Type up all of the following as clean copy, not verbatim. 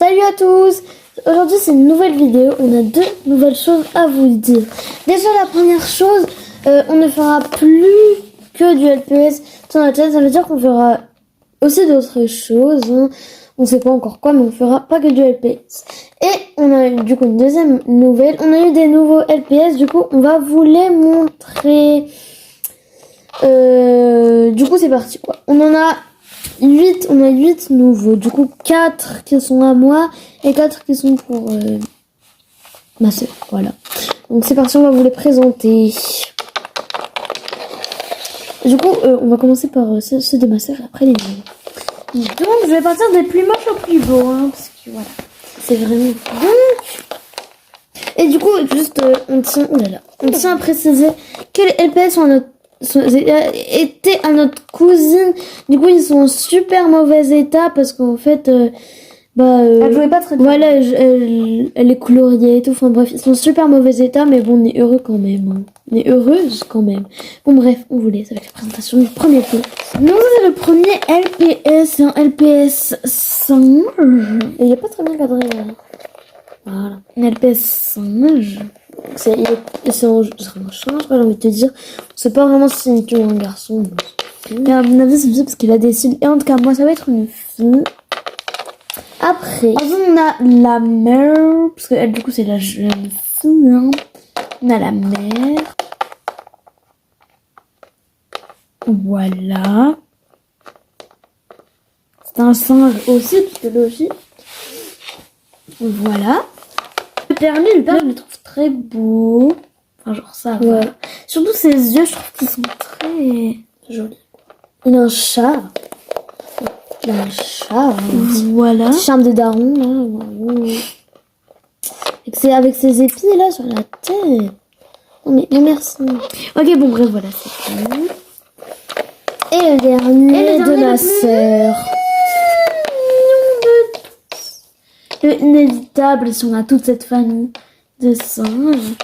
Salut à tous! Aujourd'hui c'est une nouvelle vidéo, on a deux nouvelles choses à vous dire. Déjà la première chose, on ne fera plus que du LPS sur notre chaîne, ça veut dire qu'on fera aussi d'autres choses, hein. On sait pas encore quoi, mais on fera pas que du LPS. Et on a eu du coup une deuxième nouvelle, on a eu des nouveaux LPS, du coup on va vous les montrer. Du coup c'est parti quoi. On a 8 nouveaux, du coup 4 qui sont à moi et 4 qui sont pour ma soeur, voilà. Donc c'est parti, on va vous les présenter. Du coup on va commencer par ceux de ma soeur et après les miens. Donc je vais partir des plus moches aux plus beaux, hein, parce que voilà, c'est vraiment... Donc... Et du coup juste on tient à préciser que les LPS sont à notre étaient à notre cousine, du coup ils sont en super mauvais état parce qu'en fait elle jouait pas très bien, voilà, elle est coloriée et tout, enfin bref ils sont en super mauvais état, mais bon on est heureux quand même, hein. On est heureuse quand même. Bon bref, on vous laisse avec la présentation du premier peu. Donc c'est le premier LPS, c'est un LPS singe et il est pas très bien cadré là. Voilà, un LPS singe. C'est un chat, j'ai envie de te dire. On sait pas vraiment si c'est une fille ou un garçon. Mais à mon avis, c'est une fille parce qu'il a des cils. Et en tout cas, moi, ça va être une fille. Après, on a la mère. Parce qu'elle, du coup, c'est la jeune fille. Hein. On a la mère. Voilà. C'est un singe aussi, puisque logique. Voilà. Le père, je le trouve très beau. Enfin, genre ça, ouais. Voilà. Surtout ses yeux, je trouve qu'ils sont très jolis. Il a un chat. Il a un chat. Voilà. Un petit charme de daron, là. Avec ses épis, là, sur la tête. Non, mais merci. Ok, bon, bref, voilà, c'est fini. Et le dernier de ma sœur. Le inévitable, si on a toute cette famille de singes.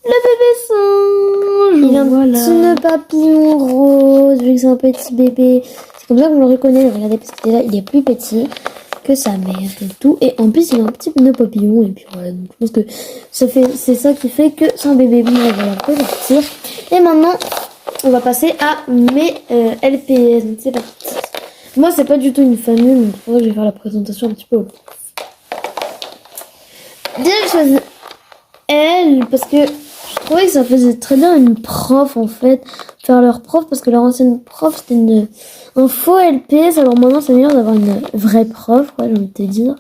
Le bébé singe. Il a un petit nœud papillon rose, vu que c'est un petit bébé. C'est comme ça qu'on le reconnaît. Regardez, parce que là, il est plus petit que sa mère et tout. Et en plus, il a un petit nœud papillon. Et puis voilà, donc je pense que c'est ça qui fait que c'est un bébé. Bon, voilà, on peut partir. Et maintenant, on va passer à mes LPS. Donc c'est parti. Moi, c'est pas du tout une famille, donc je vais faire la présentation un petit peu. Déjà, j'ai choisi elle parce que je trouvais que ça faisait très bien une prof, en fait, faire leur prof, parce que leur ancienne prof, c'était un faux LPS, alors maintenant, c'est meilleur d'avoir une vraie prof, ouais, j'ai envie de te dire.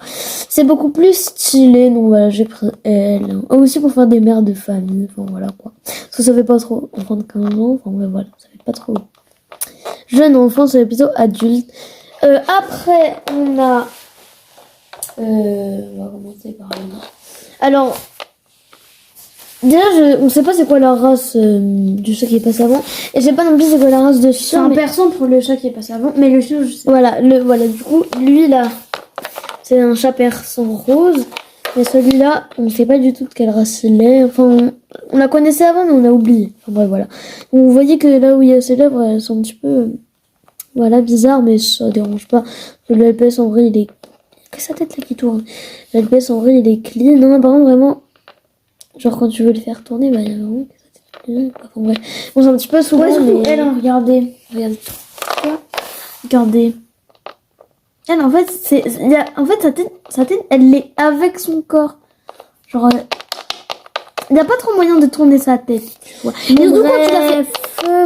C'est beaucoup plus stylé, donc voilà, j'ai pris elle. Hein. Aussi pour faire des mères de famille, enfin voilà, quoi. Parce que ça fait pas trop enfant de 15 ans, enfin ouais, voilà, ça fait pas trop... Jeune enfant, c'est plutôt adulte. Après, on a... on va commencer par là. Alors, déjà, on sait pas c'est quoi la race du chat qui est passé avant. Et je sais pas non plus c'est quoi la race de chien. C'est un persan pour le chat qui est passé avant. Mais le chien, je sais. Voilà, du coup, lui là, c'est un chat persan rose. Mais celui-là, on sait pas du tout de quelle race il est. Enfin, on la connaissait avant, mais on a oublié. Enfin bref, voilà. Donc, vous voyez que là où il y a ses lèvres, elles sont un petit peu... voilà, bizarre, mais ça dérange pas. Le LPS en vrai, il est... que sa tête là qui tourne. Le LPS en vrai, il est clean. Non, par contre, vraiment... genre, quand tu veux le faire tourner, bah, il y a vraiment que sa tête clean. Enfin, bref. Bon, c'est un petit peu souvent, ouais, mais... elle, hein, regardez. Regardez. Elle, en fait, en fait, sa tête, elle est avec son corps. Genre... il n'y a pas trop moyen de tourner sa tête, tu vois. Et surtout quand tu l'as fait...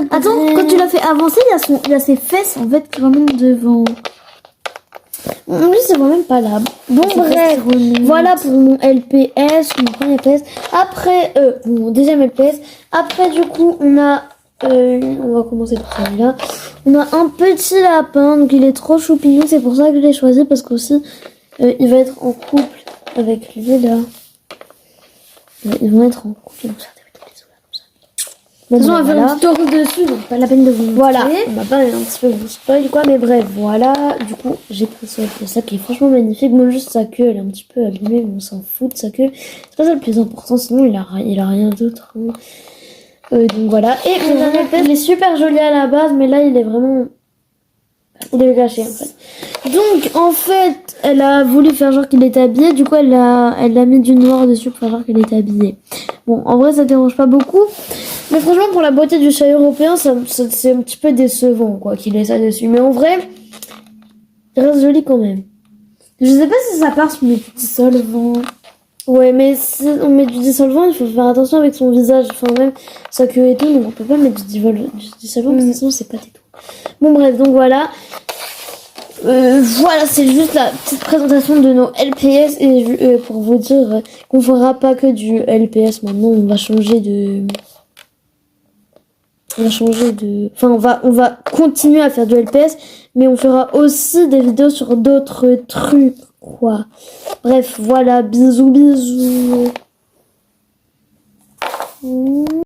Attends, quand tu l'as fait avancer, il y a ses fesses, en fait, qui remontent devant. Lui, c'est vraiment pas là. Bon, bref, voilà pour mon LPS, mon premier LPS. Après, mon deuxième LPS. Après, du coup, on a... on va commencer par celui-là. On a un petit lapin, donc il est trop choupignon. C'est pour ça que je l'ai choisi, parce qu'aussi, il va être en couple avec lui, là. Ils vont être en couple, donc ça va être des bisous là, comme ça. De toute façon, on va faire un petit tour dessus, donc pas la peine de vous montrer. Voilà, on va pas un petit peu vous spoil quoi, mais bref, voilà. Du coup, j'ai pris ça qui est franchement magnifique. Moi, juste sa queue, elle est un petit peu abîmée, mais on s'en fout de sa queue. C'est pas ça le plus important, sinon il a rien d'autre. Hein. Donc voilà. Et mon dernier LPS, il est super joli à la base, mais là, il est vraiment... Il est caché, en fait. Donc, en fait, elle a voulu faire genre qu'il était habillé. Du coup, elle a mis du noir dessus pour faire genre qu'elle était habillée. Bon, en vrai, ça dérange pas beaucoup. Mais franchement, pour la beauté du chat européen, c'est un petit peu décevant, quoi, qu'il ait ça dessus. Mais en vrai, il reste joli quand même. Je sais pas si ça part sur du dissolvant. Ouais, mais si on met du dissolvant, il faut faire attention avec son visage. Enfin, même sa queue et tout, donc on peut pas mettre du dissolvant parce que sinon c'est pas du tout. Bon, bref, donc voilà. Voilà, c'est juste la petite présentation de nos LPS et pour vous dire qu'on fera pas que du LPS maintenant, on va changer de... Enfin, on va continuer à faire du LPS, mais on fera aussi des vidéos sur d'autres trucs, quoi. Bref, voilà, bisous, bisous.